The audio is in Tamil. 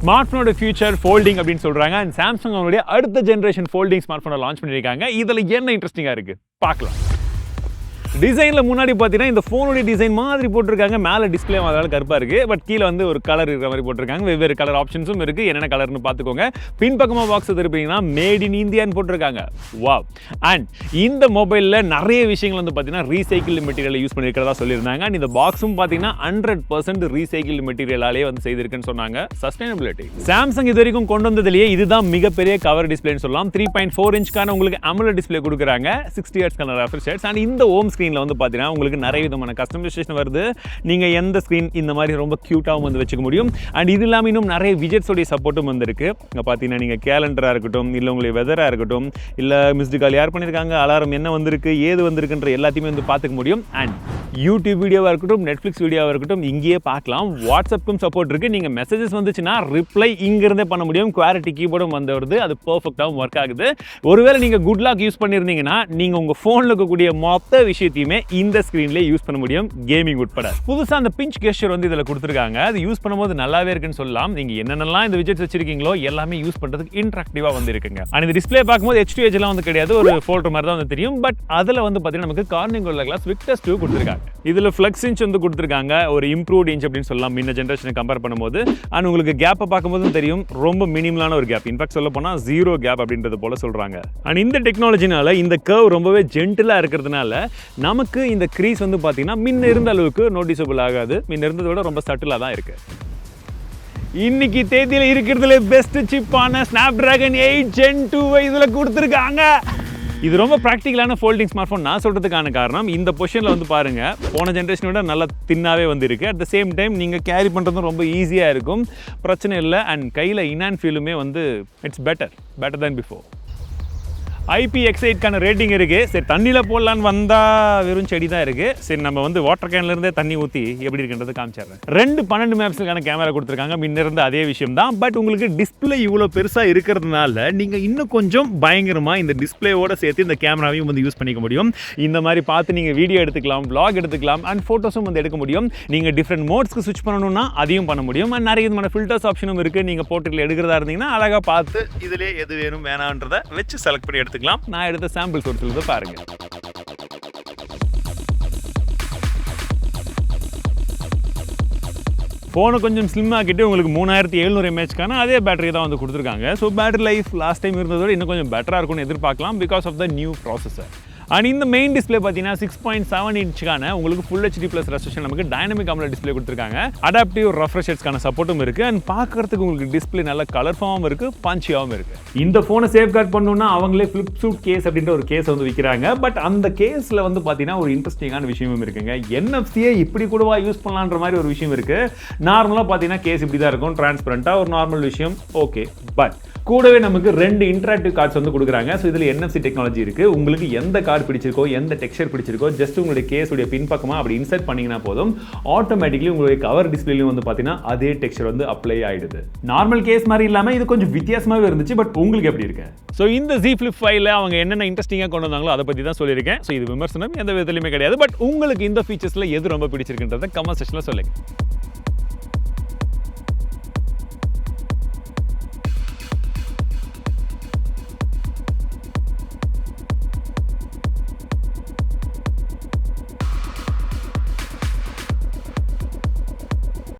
ஸ்மார்ட்ஃபோனோட ஃபியூச்சர் ஃபோல்டிங் அப்படின்னு சொல்றாங்க. அண்ட் சாம்சங் அவங்களுடைய அடுத்த ஜெனரேஷன் ஃபோல்டிங் ஸ்மார்ட்ஃபோனை லான்ச் பண்ணியிருக்காங்க. இதில் என்ன இன்ட்ரெஸ்டிங்காக இருக்கு பார்க்கலாம். டிசைனில் முன்னாடி பார்த்தீங்கன்னா இந்த ஃபோனுடைய டிசைன் மாதிரி போட்டிருக்காங்க. மேலே டிஸ்பிளே அதனால கருப்பாக இருக்குது. பட் கீழே வந்து ஒரு கலர் இருக்கிற மாதிரி போட்டிருக்காங்க. வெவ்வேறு கலர் ஆப்ஷன்ஸும் இருக்குது. என்னென்ன கலர்னு பார்த்துக்கோங்க. பின்பக்கமாக பாக்ஸ் திருப்பிங்கன்னா மேட் இன் இந்தியான்னு போட்டிருக்காங்க. வாவ். அண்ட் இந்த மொபைலில் நிறைய விஷயங்கள் வந்து பார்த்தீங்கன்னா ரீசைக்கிள் மெட்டீரியல் யூஸ் பண்ணியிருக்கிறதா சொல்லியிருந்தாங்க. அண்ட் இந்த பாக்ஸும் பார்த்தீங்கன்னா 100% ரீசைக்கிள் மெட்டீரியலாலே வந்து செய்திருக்குன்னு சொன்னாங்க. சஸ்டைனபிலிட்டி சாம்சங் இது வரைக்கும் கொண்டு வந்ததுலேயே இதுதான் மிகப்பெரிய கவர் டிஸ்பிளேன்னு சொல்லலாம். 3.4 இன்ச்க்கான உங்களுக்கு AMOLED டிஸ்பிளே கொடுக்குறாங்க. 60 ஹெர்ட்ஸ்க்கான ரெஃப்ரெஷ் ரேட்ஸ். அண்ட் இந்த ஹோம் ஸ்க்ரீனில் வந்து பார்த்தீங்கன்னா உங்களுக்கு நிறைய விதமான கஸ்டமைசேஷன் வருது. நீங்கள் எந்த ஸ்க்ரீன் இந்த மாதிரி ரொம்ப க்யூட்டாகவும் வந்து வச்சுக்க முடியும். அண்ட் இது இல்லாமல் இன்னும் நிறைய விஜெட்ஸோடைய சப்போர்ட்டும் வந்துருக்கு. இங்கே பார்த்தீங்கன்னா நீங்கள் கேலண்டராக இருக்கட்டும், இல்லை உங்களுடைய வெதராக இருக்கட்டும், இல்லை மிஸ்டு கால் யார் பண்ணியிருக்காங்க, அலாரம் என்ன வந்திருக்கு, ஏது வந்திருக்குன்ற எல்லாத்தையுமே வந்து பார்த்துக்க முடியும். அண்ட் யூடியூப் வீடியோவாக இருக்கட்டும், நெட்ஃப்ளிக்ஸ் வீடியோவாக இருக்கட்டும் இங்கேயே பார்க்கலாம். வாட்ஸ்அப்புக்கும் சப்போர்ட் இருக்குது. நீங்கள் மெசேஜஸ் வந்துச்சுன்னா ரிப்ளை இங்கிருந்தே பண்ண முடியும். குவாலிட்டி கீபோர்டும் வந்து வருது. அது பர்ஃபெக்டாகவும் ஒர்க் ஆகுது. ஒருவேளை நீங்கள் குட் லாக் யூஸ் பண்ணியிருந்தீங்கன்னா நீங்கள் உங்கள் ஃபோனில் இருக்கக்கூடிய மொத்த விஷயத்தையுமே இந்த ஸ்கிரீன்லயே யூஸ் பண்ண முடியும், கேமிங் உட்பட. புதுசா அந்த பிஞ்ச் கெஸ்சர் வந்து இதுல கொடுத்திருக்காங்க. அது யூஸ் பண்ணும்போது நல்லாவே இருக்குன்னு சொல்லலாம். நீங்க என்னென்னலாம் இந்த விஜெட்ஸ் வச்சிருக்கீங்களோ எல்லாமே யூஸ் பண்றதுக்கு இன்டராக்டிவா வந்து இருக்குங்க. அண்ட் இந்த டிஸ்ப்ளே பார்க்கும்போது H2 எல்லாம் வந்து கிடையாது, ஒரு ஃபோல்டர் மாதிரி தான் வந்து தெரியும். பட் அதுல வந்து பாத்தீங்கன்னா நமக்கு கார்னிங் கோல்ட் கிளாஸ் விக்டர்ஸ் 2 கொடுத்திருக்காங்க. இதுல ஃப்ளெக்ஸ் இன்ச் வந்து கொடுத்திருக்காங்க. ஒரு இம்ப்ரூவ்ட் இன்ச் அப்படின்னு சொல்லலாம் முன்ன ஜெனரேஷனை கம்பேர் பண்ணும்போது. அண்ட் உங்களுக்கு கேப்பை பார்க்கும்போது தெரியும், ரொம்ப மினிமலான ஒரு கேப். இன்ஃபேக்ட் சொல்ல போனா 0 கேப் அப்படின்றது போல சொல்றாங்க. அண்ட் இந்த டெக்னாலஜினால இந்த கர்வ் ரொம்பவே ஜென்டிலா இருக்கிறதுனால நமக்கு இந்த க்ரீஸ் வந்து பார்த்தீங்கன்னா முன்ன இருந்த அளவுக்கு நோட்டிசபிள் ஆகாது. முன்ன இருந்ததை விட ரொம்ப சட்டிலாக தான் இருக்கு. இன்னைக்கு தேதியில் இருக்கிறதுல பெஸ்ட் சிப்பான ஸ்னாப்டிராகன் 8 Gen 2 இதில் கொடுத்துருக்காங்க. இது ரொம்ப ப்ராக்டிக்கலான ஃபோல்டிங் ஸ்மார்ட் ஃபோன் நான் சொல்கிறதுக்கான காரணம் இந்த பொசிஷனில் வந்து பாருங்கள், போன ஜென்ரேஷனை விட நல்லா தின்னாவே வந்து இருக்குது. அட் த சேம் டைம் நீங்கள் கேரி பண்ணுறதும் ரொம்ப ஈஸியாக இருக்கும், பிரச்சனை இல்லை. அண்ட் கையில் இன்ஹேண்ட் ஃபீலுமே வந்து இட்ஸ் பெட்டர் தேன் பிஃபோர். IPX8க்கான ரேட்டிங் இருக்குது. சரி, தண்ணியில் போடலான்னு வந்தால் வெறும் செடி தான் இருக்குது. சரி, நம்ம வந்து வாட்டர் கேன்லேருந்தே தண்ணி ஊற்றி எப்படி இருக்குன்றது காமிச்சிடுறேன். 12 மெகாபிக்சலுக்கான கேமரா கொடுத்துருக்காங்க. முன்ன இருந்த அதே விஷயம் தான். பட் உங்களுக்கு டிஸ்பிளே இவ்வளோ பெருசாக இருக்கிறதுனால நீங்கள் இன்னும் கொஞ்சம் பயங்கரமாக இந்த டிஸ்பிளேவோட சேர்த்து இந்த கேமராவையும் வந்து யூஸ் பண்ணிக்க முடியும். இந்த மாதிரி பார்த்து நீங்கள் வீடியோ எடுத்துக்கலாம், vlog எடுத்துக்கலாம், அண்ட் ஃபோட்டோஸும் வந்து எடுக்க முடியும். நீங்கள் டிஃப்ரெண்ட் மோட்ஸ்க்கு ஸ்விட்ச் பண்ணணும்னா அதையும் பண்ண முடியும். அண்ட் நிறைய விதமான ஃபில்டர்ஸ் ஆப்ஷனும் இருக்குது. நீங்கள் போர்ட்ரேட்டில் எடுக்கிறதா இருந்தீங்கன்னா அழகாக பார்த்து இதிலே எது வேணும் வேணான்றதை வச்சு செலக்ட் பண்ணி எடுத்துக்கலாம். நான் எடுத்த சாம்பிள்ஸ் ஒரு சிலது பாருங்க. ஃபோனை கொஞ்சம் ஸ்லிம் ஆக்கிட்டு உங்களுக்கு 3700 mAhக்கான அதே பேட்டரி தான் வந்து கொடுத்துருக்காங்க. So battery life last time இருந்ததோட இன்னும் கொஞ்சம் பெட்டராக இருக்கும்னு எதிர்பார்க்கலாம், because of the new processor. And இந்த மெயின் டிஸ்பிளே பார்த்தீங்கன்னா 6.7 இன்ச்சுக்கான உங்களுக்கு ஃபுல் HD+ ரெசல்யூஷன் நமக்கு டைனமிக் AMOLED டிஸ்பிளே கொடுத்துருக்காங்க. அடாப்டிவ் ரெஃப்ரெஷ் ரேட்ஸ்க்கான சப்போர்ட்டும் இருக்குது. அண்ட் பார்க்கறதுக்கு உங்களுக்கு டிஸ்பிளே நல்ல கலர்ஃபாகவும் இருக்குது, பஞ்சியாகவும் இருக்குது. இந்த ஃபோனை சேஃப்கார்ட் பண்ணணும்னா அவங்களே ஃப்ளிப் சூட் கேஸ் அப்படின்ற ஒரு கேஸ் வந்து விற்கிறாங்க. பட் அந்த கேஸில் வந்து பார்த்தீங்கன்னா ஒரு இன்ட்ரெஸ்டிங்கான விஷயமும் இருக்குங்க. NFC-யை இப்படி கூடவா யூஸ் பண்ணலான்ற மாதிரி ஒரு விஷயம் இருக்குது. நார்மலாக பார்த்தீங்கன்னா கேஸ் இப்படி தான் இருக்கும், டிரான்ஸ்பரண்ட்டாக ஒரு நார்மல் விஷயம், ஓகே. பட் கூடவே நமக்கு 2 இன்டராக்டிவ் கார்ட்ஸ் வந்து கொடுக்குறாங்க. ஸோ இதில் NFC டெக்னாலஜி இருக்குது. உங்களுக்கு எந்த கார்டு பிடிச்சிருக்கோ, எந்த டெக்ஸ்சர் பிடிச்சிருக்கோ, ஜஸ்ட் உங்களுடைய கேஸுடைய பின்பக்கமாக அப்படி இன்சர்ட் பண்ணிங்கன்னா போதும், ஆட்டோமேட்டிக்லி உங்களுடைய கவர் டிஸ்பிளேலையும் வந்து பார்த்தீங்கன்னா அதே டெக்ஸ்சர் வந்து அப்ளை ஆகிடுது. நார்மல் கேஸ் மாதிரி இல்லாமல் இது கொஞ்சம் வித்தியாசமாகவே இருந்துச்சு. பட் உங்களுக்கு எப்படி இருக்கு? ஸோ இந்த Z Flip 5ல அவங்க என்னென்ன இன்ட்ரெஸ்டிங்காக கொண்டு வந்தாங்களோ அதை பற்றி தான் சொல்லியிருக்கேன். ஸோ இது விமர்சனம் எந்த விதத்துலையுமே கிடையாது. பட் உங்களுக்கு இந்த ஃபீச்சர்ஸில் எது ரொம்ப பிடிச்சிருக்குன்றதை கமெண்ட் செக்ஷனில் சொல்லுங்கள்.